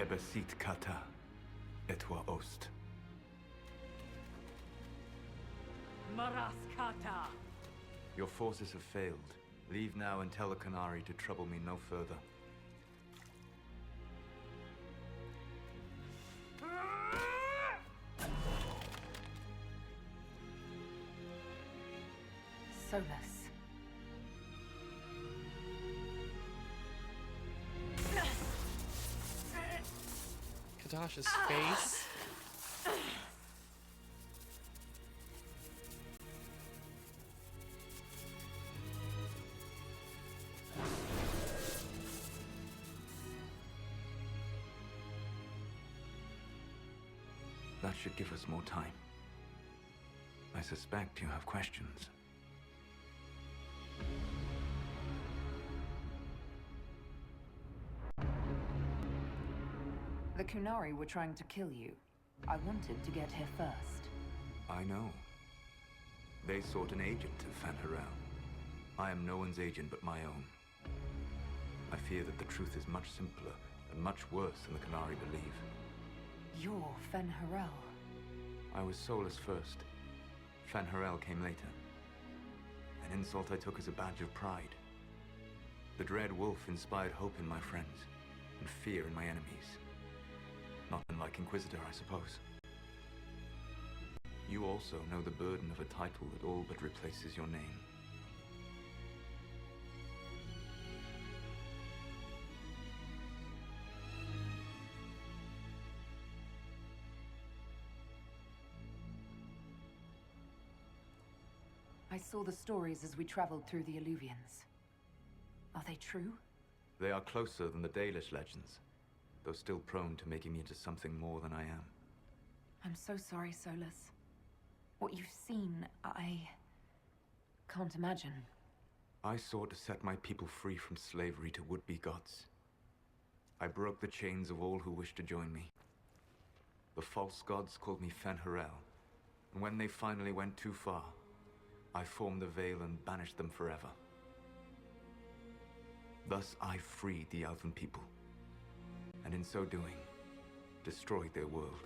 Ebesit kata, etwa ost. Maraskata! Your forces have failed. Leave now and tell the Canary to trouble me no further. Solas. Kadash's face. That should give us more time. I suspect you have questions. The Kunari were trying to kill you. I wanted to get here first. I know. They sought an agent of Fanharel. I am no one's agent but my own. I fear that the truth is much simpler and much worse than the Canary believe. You're Fanharel. I was Solas first. Fanharel came later. An insult I took as a badge of pride. The Dread Wolf inspired hope in my friends, and fear in my enemies. Not unlike Inquisitor, I suppose. You also know the burden of a title that all but replaces your name. I saw the stories as we traveled through the Alluvians. Are they true? They are closer than the Dalish legends, though still prone to making me into something more than I am. I'm so sorry, Solas. What you've seen, I can't imagine. I sought to set my people free from slavery to would-be gods. I broke the chains of all who wished to join me. The false gods called me Fanharel, and when they finally went too far, I formed the Veil and banished them forever. Thus I freed the Elven people, and in so doing, destroyed their world.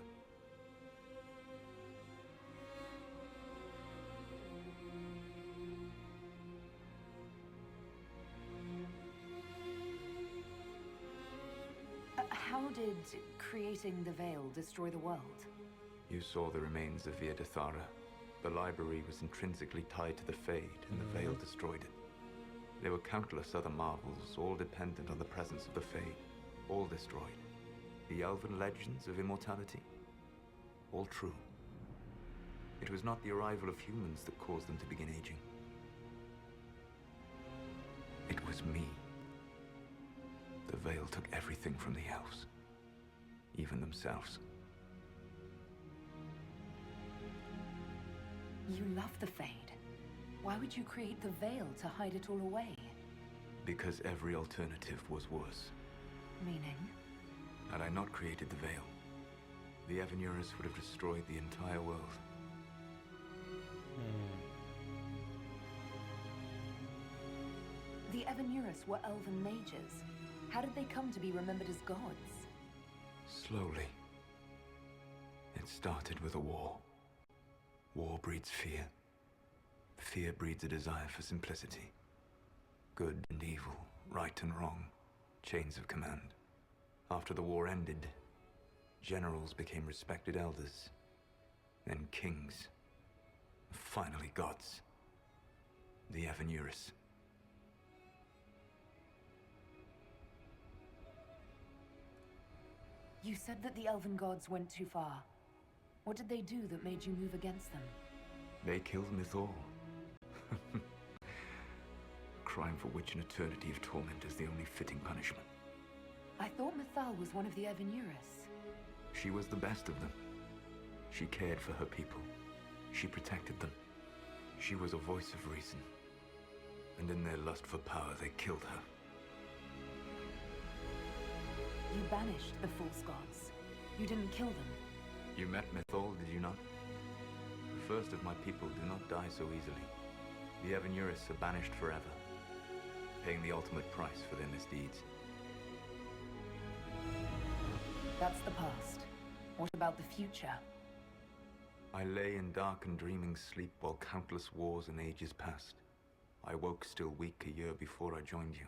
How did creating the Veil destroy the world? You saw the remains of Via de Thara. The library was intrinsically tied to the Fade, and the Veil destroyed it. There were countless other marvels, all dependent on the presence of the Fade, all destroyed. The Elven legends of immortality, all true. It was not the arrival of humans that caused them to begin aging. It was me. The Veil took everything from the elves, even themselves. You love the Fade. Why would you create the Veil to hide it all away? Because every alternative was worse. Meaning? Had I not created the Veil, the Evanurus would have destroyed the entire world. The Evanurus were elven mages. How did they come to be remembered as gods? Slowly. It started with a war. War breeds fear. Fear breeds a desire for simplicity. Good and evil, right and wrong, chains of command. After the war ended, generals became respected elders, then kings, finally gods. The Evanurus. You said that the elven gods went too far. What did they do that made you move against them? They killed Mythal. A crime for which an eternity of torment is the only fitting punishment. I thought Mythal was one of the Evanurus. She was the best of them. She cared for her people. She protected them. She was a voice of reason. And in their lust for power, they killed her. You banished the false gods. You didn't kill them. You met Mythal, did you not? The first of my people do not die so easily. The Evanurus are banished forever, paying the ultimate price for their misdeeds. That's the past. What about the future? I lay in dark and dreaming sleep while countless wars and ages passed. I woke still weak a year before I joined you.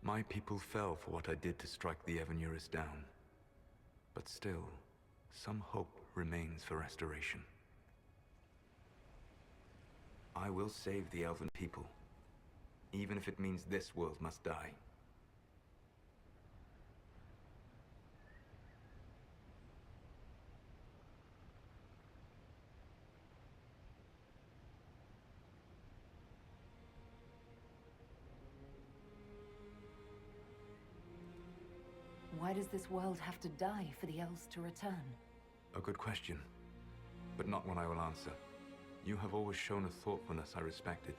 My people fell for what I did to strike the Evanurus down. But still, some hope remains for restoration. I will save the Elven people, even if it means this world must die. Why does this world have to die for the elves to return? A good question, but not one I will answer. You have always shown a thoughtfulness I respected.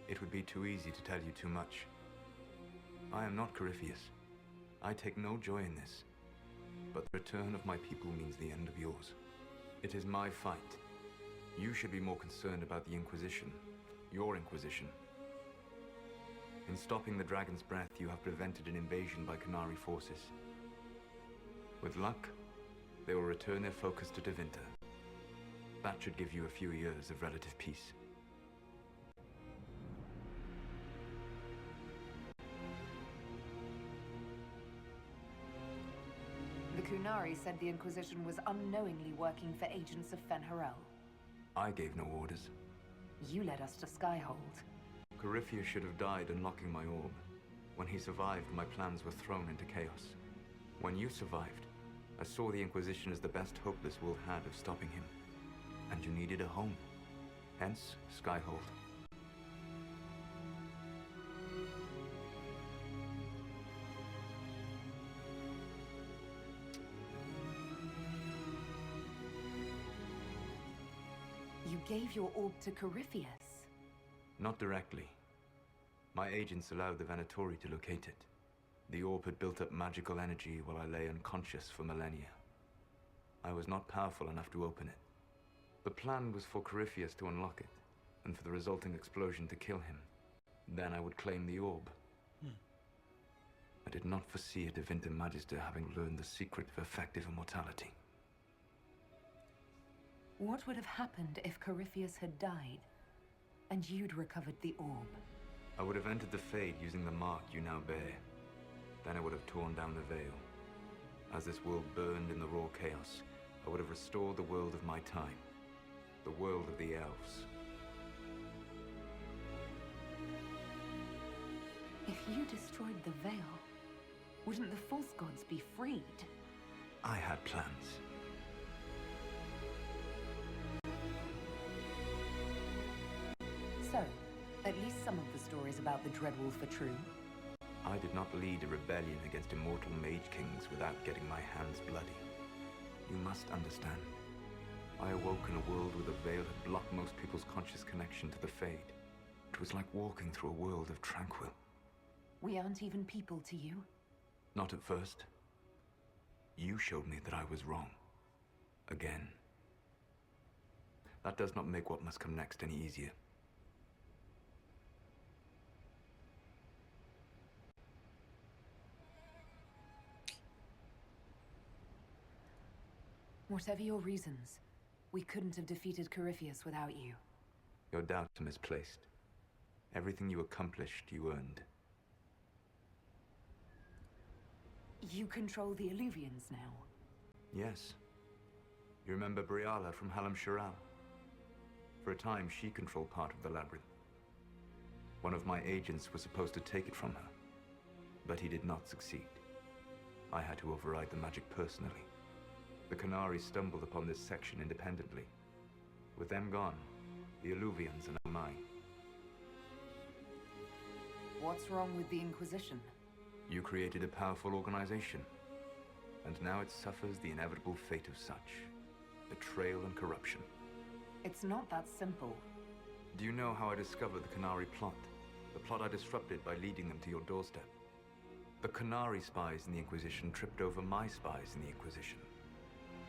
It would be too easy to tell you too much. I am not Corypheus. I take no joy in this. But the return of my people means the end of yours. It is my fight. You should be more concerned about the Inquisition. Your Inquisition. In stopping the Dragon's Breath, you have prevented an invasion by Qunari forces. With luck, they will return their focus to Tevinter. That should give you a few years of relative peace. The Qunari said the Inquisition was unknowingly working for agents of Fen'Harel. I gave no orders. You led us to Skyhold. Corypheus should have died unlocking my orb. When he survived, my plans were thrown into chaos. When you survived, I saw the Inquisition as the best hope this world had of stopping him. And you needed a home. Hence, Skyhold. You gave your orb to Corypheus. Not directly. My agents allowed the Venatori to locate it. The orb had built up magical energy while I lay unconscious for millennia. I was not powerful enough to open it. The plan was for Corypheus to unlock it, and for the resulting explosion to kill him. Then I would claim the orb. I did not foresee a Tevinter Magister having learned the secret of effective immortality. What would have happened if Corypheus had died, and you'd recovered the orb? I would have entered the Fade using the mark you now bear. Then I would have torn down the veil. As this world burned in the raw chaos, I would have restored the world of my time. The world of the elves. If you destroyed the veil, wouldn't the false gods be freed? I had plans. So, at least some of the stories about the Dreadwolf are true. I did not lead a rebellion against immortal mage kings without getting my hands bloody. You must understand. I awoke in a world where the veil had blocked most people's conscious connection to the Fade. It was like walking through a world of tranquil. We aren't even people to you. Not at first. You showed me that I was wrong. Again. That does not make what must come next any easier. Whatever your reasons, we couldn't have defeated Corypheus without you. Your doubts are misplaced. Everything you accomplished, you earned. You control the Illuvians now. Yes. You remember Briala from Halam Shiral? For a time, she controlled part of the labyrinth. One of my agents was supposed to take it from her, but he did not succeed. I had to override the magic personally. The Qunari stumbled upon this section independently. With them gone, the Illuvians are now mine. What's wrong with the Inquisition? You created a powerful organization, and now it suffers the inevitable fate of such. Betrayal and corruption. It's not that simple. Do you know how I discovered the Qunari plot? The plot I disrupted by leading them to your doorstep. The Qunari spies in the Inquisition tripped over my spies in the Inquisition.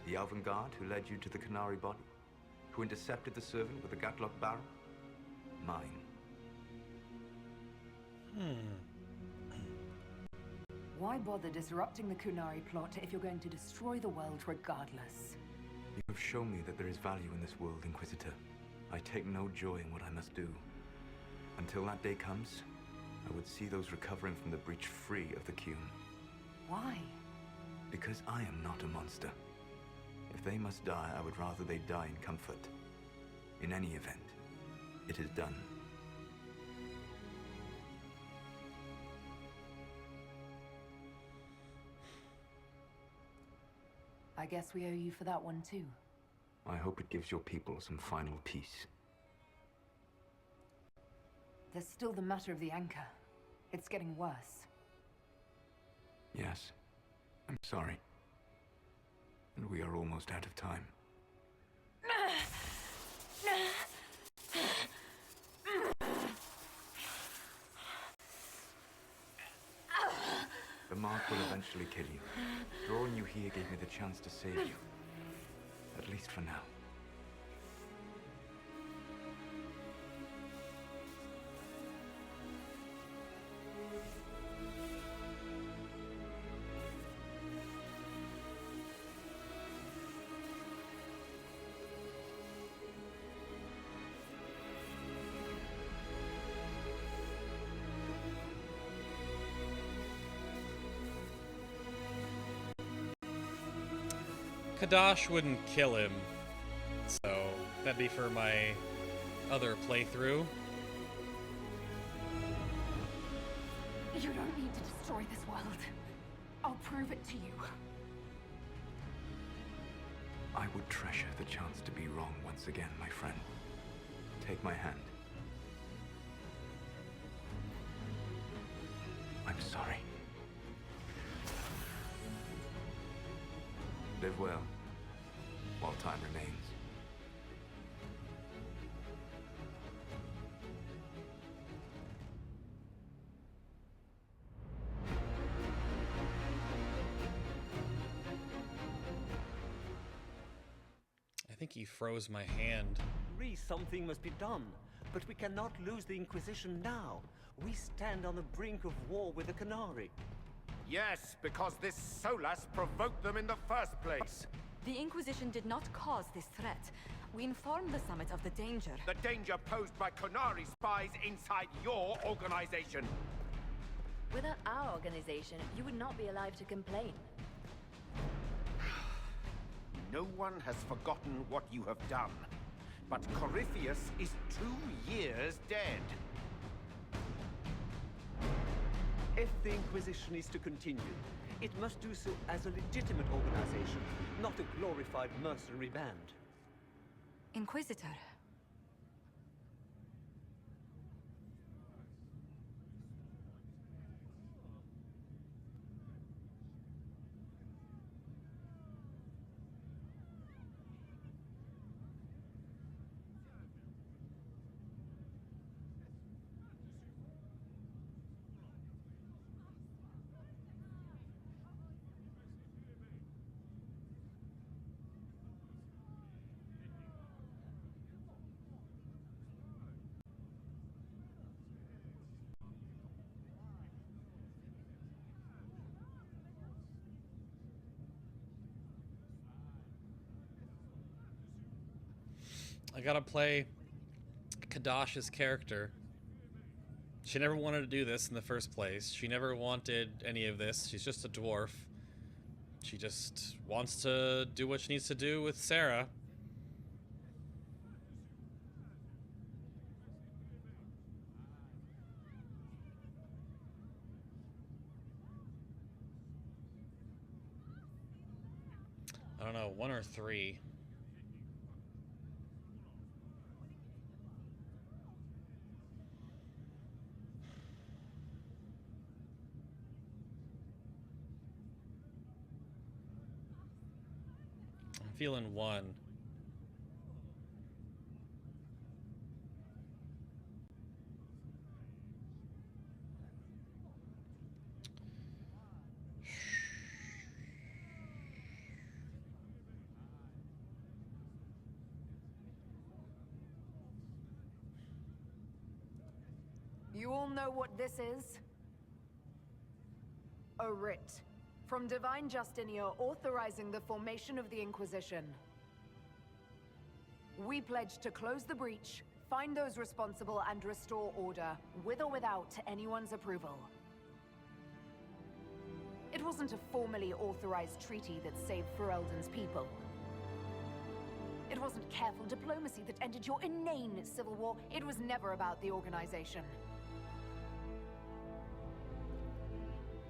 The Elven Guard who led you to the Qunari body? Who intercepted the servant with the Gatlock barrel? Mine. Why bother disrupting the Kunari plot if you're going to destroy the world regardless? You have shown me that there is value in this world, Inquisitor. I take no joy in what I must do. Until that day comes, I would see those recovering from the breach free of the Qun. Why? Because I am not a monster. If they must die, I would rather they die in comfort. In any event, it is done. I guess we owe you for that one too. I hope it gives your people some final peace. There's still the matter of the anchor. It's getting worse. Yes, I'm sorry. And we are almost out of time. The mark will eventually kill you. Drawing you here gave me the chance to save you. At least for now. Kadash wouldn't kill him, so that'd be for my other playthrough. You don't need to destroy this world. I'll prove it to you. I would treasure the chance to be wrong once again, my friend. Take my hand. I'm sorry. Live well, while time remains. I think he froze my hand. Reese, something must be done. But we cannot lose the Inquisition now. We stand on the brink of war with the Qunari. Yes, because this Solas provoked them in the first place. The Inquisition did not cause this threat. We informed the Summit of the danger. The danger posed by Qunari spies inside your organization. Without our organization, you would not be alive to complain. No one has forgotten what you have done. But Corypheus is 2 years dead. If the Inquisition is to continue, it must do so as a legitimate organization, not a glorified mercenary band. Inquisitor. I gotta play Kadash's character. She never wanted to do this in the first place. She never wanted any of this. She's just a dwarf. She just wants to do what she needs to do with Sarah. I don't know, 1 or 3. I'm feeling 1. You all know what this is? A writ from Divine Justinia authorizing the formation of the Inquisition. We pledge to close the breach, find those responsible, and restore order, with or without anyone's approval. It wasn't a formally authorized treaty that saved Ferelden's people. It wasn't careful diplomacy that ended your inane civil war. It was never about the organization.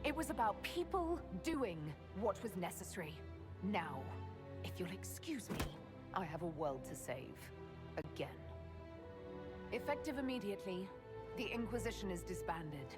It was about people doing what was necessary. Now, if you'll excuse me, I have a world to save. Again. Effective immediately, the Inquisition is disbanded.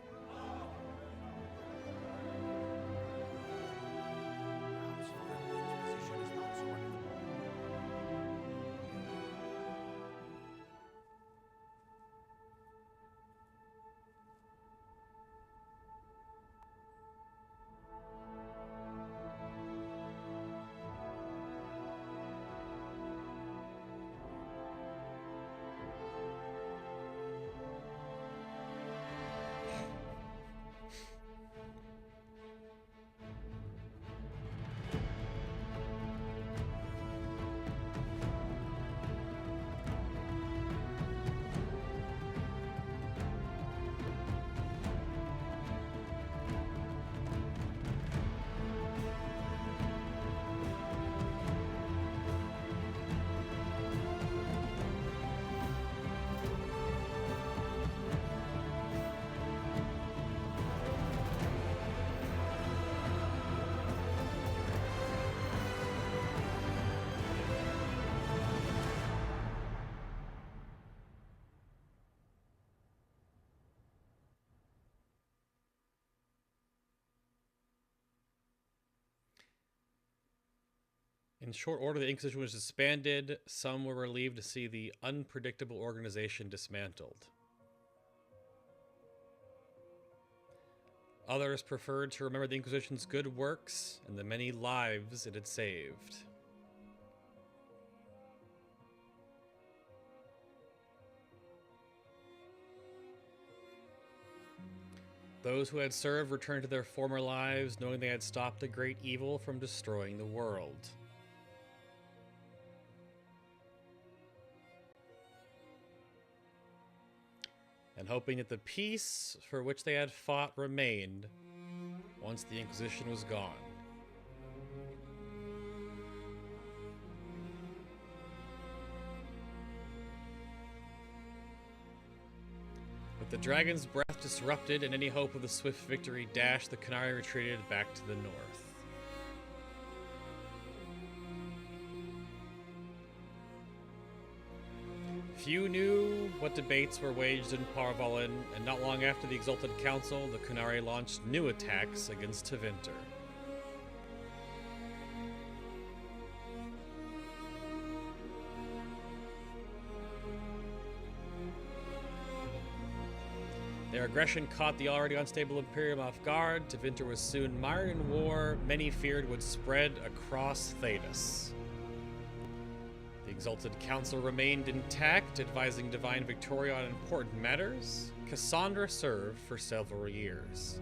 In short order, the Inquisition was disbanded. Some were relieved to see the unpredictable organization dismantled. Others preferred to remember the Inquisition's good works and the many lives it had saved. Those who had served returned to their former lives, knowing they had stopped the great evil from destroying the world. And hoping that the peace for which they had fought remained once the Inquisition was gone. With the dragon's breath disrupted and any hope of a swift victory dashed, the Canary retreated back to the north. Few knew what debates were waged in Parvalen, and not long after the Exalted Council, the Canary launched new attacks against Tevinter. Their aggression caught the already unstable Imperium off guard. Tevinter was soon mired in war many feared would spread across Thedas. The Exalted Council remained intact, advising Divine Victoria on important matters. Cassandra served for several years.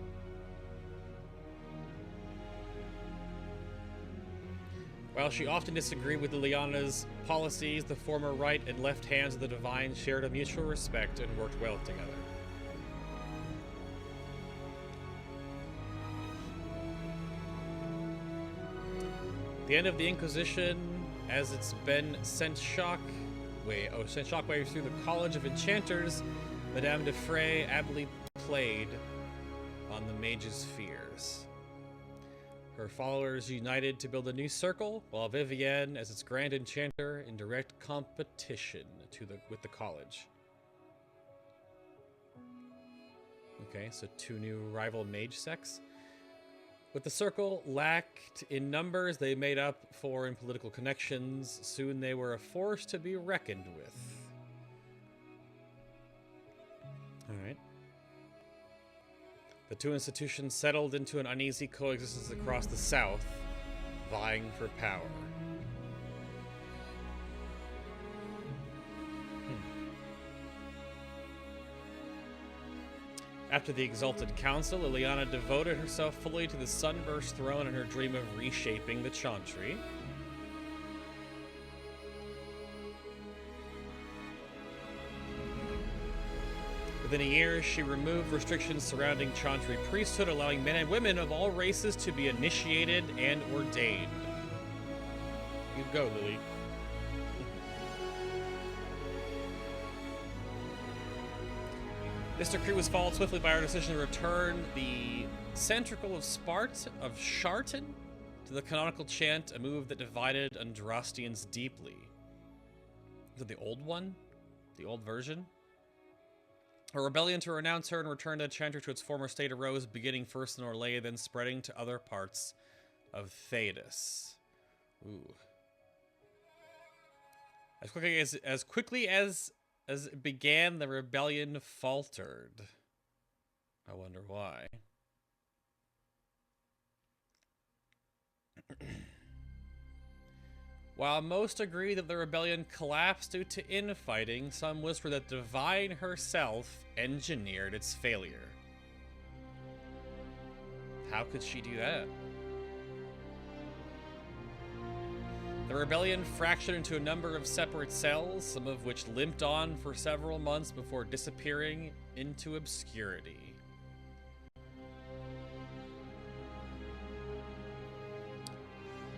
While she often disagreed with Liliana's policies, the former right and left hands of the Divine shared a mutual respect and worked well together. The end of the Inquisition, as it's been sent shockwaves through the College of Enchanters, Madame de Frey ably played on the mage's fears. Her followers united to build a new circle, while Vivienne, as its Grand Enchanter, in direct competition with the college. Okay, so two new rival mage sects. What the circle lacked in numbers, they made up for in political connections. Soon they were a force to be reckoned with. Alright. The two institutions settled into an uneasy coexistence across the south, vying for power. After the Exalted Council, Liliana devoted herself fully to the Sunburst throne and her dream of reshaping the Chantry. Within a year, she removed restrictions surrounding Chantry priesthood, allowing men and women of all races to be initiated and ordained. You go, Lily. This decree was followed swiftly by our decision to return the Centricle of Sharton to the canonical chant, a move that divided Andrastians deeply. Is it the old one? The old version? A rebellion to renounce her and return the chanter to its former state arose, beginning first in Orlais, then spreading to other parts of Thedas. Ooh. As quickly as it began, the rebellion faltered. I wonder why. While most agree that the rebellion collapsed due to infighting, some whisper that Divine herself engineered its failure. How could she do that? The rebellion fractured into a number of separate cells, some of which limped on for several months before disappearing into obscurity.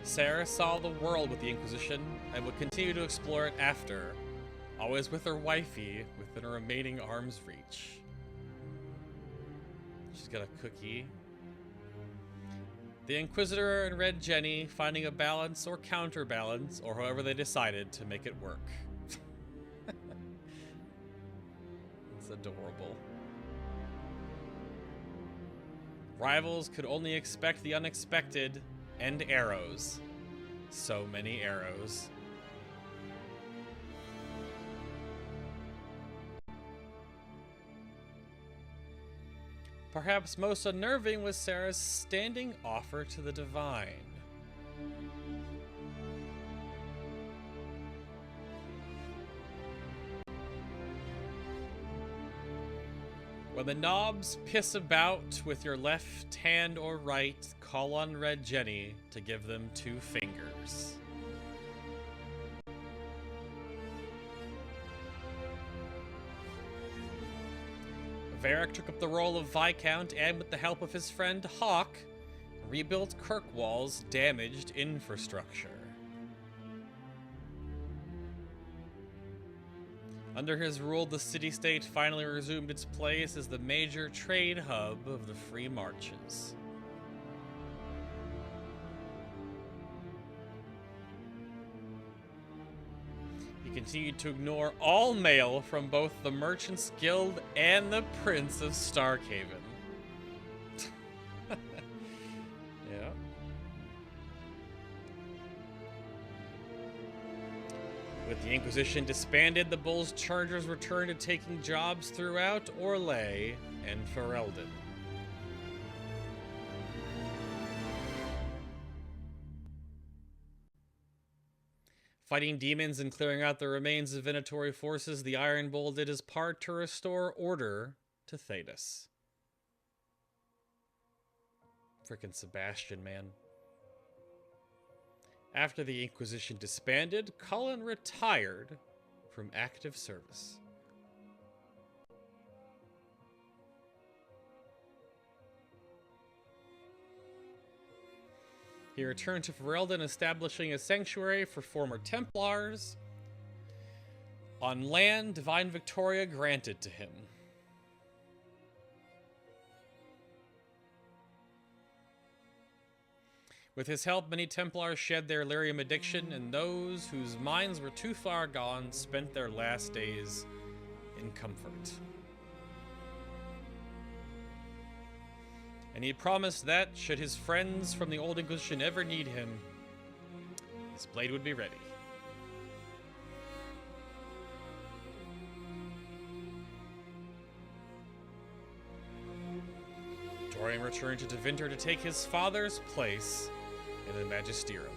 Sarah saw the world with the Inquisition and would continue to explore it after, always with her wifey within her remaining arm's reach. She's got a cookie. The Inquisitor and Red Jenny finding a balance or counterbalance, or however they decided to make it work. It's adorable. Rivals could only expect the unexpected, and arrows. So many arrows. Perhaps most unnerving was Sarah's standing offer to the Divine. When the knobs piss about with your left hand or right, call on Red Jenny to give them 2 fingers. Varric took up the role of Viscount and, with the help of his friend Hawk, rebuilt Kirkwall's damaged infrastructure. Under his rule, the city-state finally resumed its place as the major trade hub of the Free Marches. He continued to ignore all mail from both the Merchants Guild and the Prince of Starkhaven. Yeah. With the Inquisition disbanded, the Bull's Chargers returned to taking jobs throughout Orlais and Ferelden. Fighting demons and clearing out the remains of Venatori forces, the Iron Bull did his part to restore order to Thedas. Frickin' Sebastian, man. After the Inquisition disbanded, Cullen retired from active service. He returned to Ferelden, establishing a sanctuary for former Templars on land Divine Victoria granted to him. With his help, many Templars shed their lyrium addiction, and those whose minds were too far gone spent their last days in comfort. And he promised that, should his friends from the Old Inquisition ever need him, his blade would be ready. Dorian returned to Tevinter to take his father's place in the Magisterium.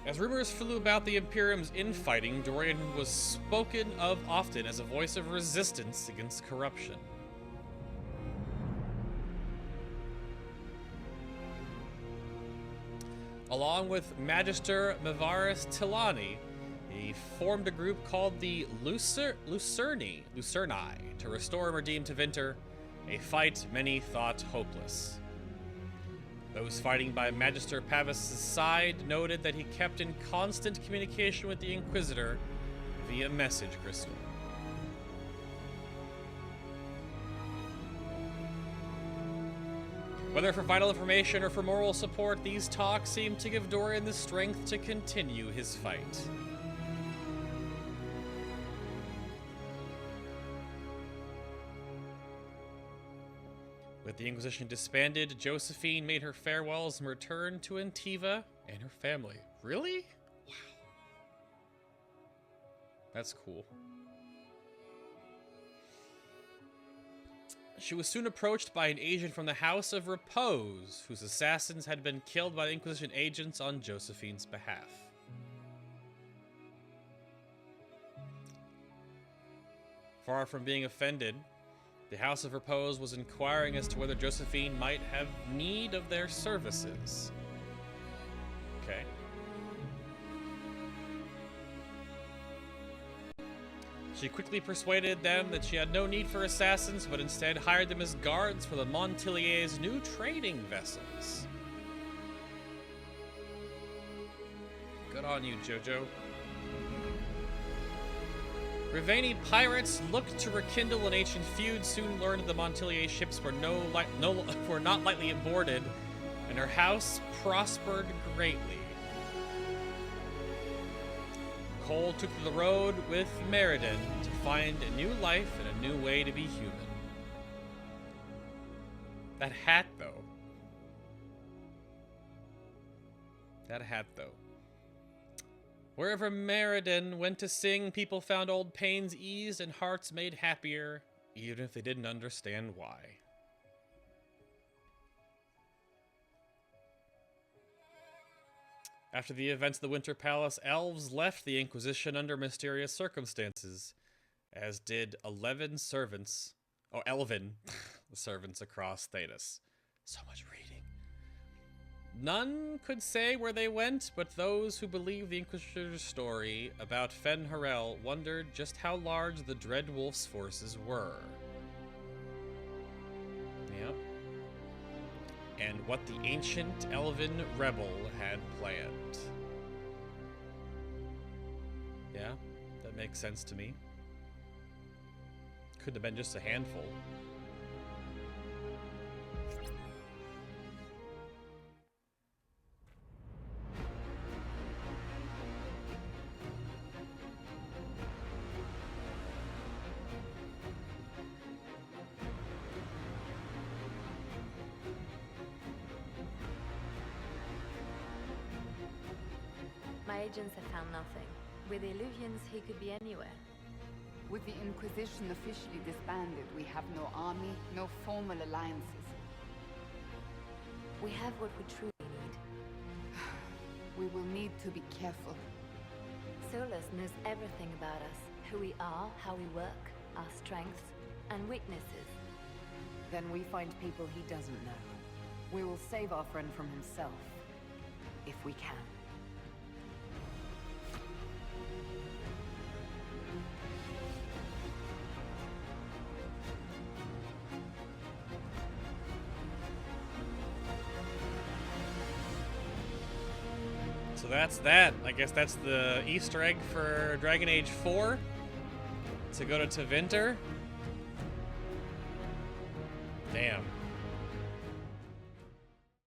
As rumors flew about the Imperium's infighting, Dorian was spoken of often as a voice of resistance against corruption. Along with Magister Mavaris Tilani, he formed a group called the Lucerni to restore and redeem Tevinter, a fight many thought hopeless. Those fighting by Magister Pavis' side noted that he kept in constant communication with the Inquisitor via message crystal. Whether for vital information or for moral support, these talks seem to give Dorian the strength to continue his fight. With the Inquisition disbanded, Josephine made her farewells and returned to Antiva and her family. Really? Wow. That's cool. She was soon approached by an agent from the House of Repose, whose assassins had been killed by the Inquisition agents on Josephine's behalf. Far from being offended, the House of Repose was inquiring as to whether Josephine might have need of their services. Okay. She quickly persuaded them that she had no need for assassins, but instead hired them as guards for the Montilier's new trading vessels. Good on you, Jojo. Rivani pirates looked to rekindle an ancient feud, soon learned that the Montilier ships were were not lightly boarded, and her house prospered greatly. Cole took to the road with Meriden to find a new life and a new way to be human. That hat, though. That hat, though. Wherever Meriden went to sing, people found old pains eased and hearts made happier, even if they didn't understand why. After the events of the Winter Palace, elves left the Inquisition under mysterious circumstances, as did 11 servants, Elven servants across Thedas. So much reading. None could say where they went, but those who believed the Inquisitor's story about Fen Harel wondered just how large the Dread Wolf's forces were. Yep. And what the ancient elven rebel had planned. Yeah, that makes sense to me. Could have been just a handful. My agents have found nothing. With the Illuvians, he could be anywhere. With the Inquisition officially disbanded, we have no army, no formal alliances. We have what we truly need. We will need to be careful. Solas knows everything about us. Who we are, how we work, our strengths and weaknesses. Then we find people he doesn't know. We will save our friend from himself. If we can. So that's that. I guess that's the Easter egg for Dragon Age 4. To go to Tevinter. Damn.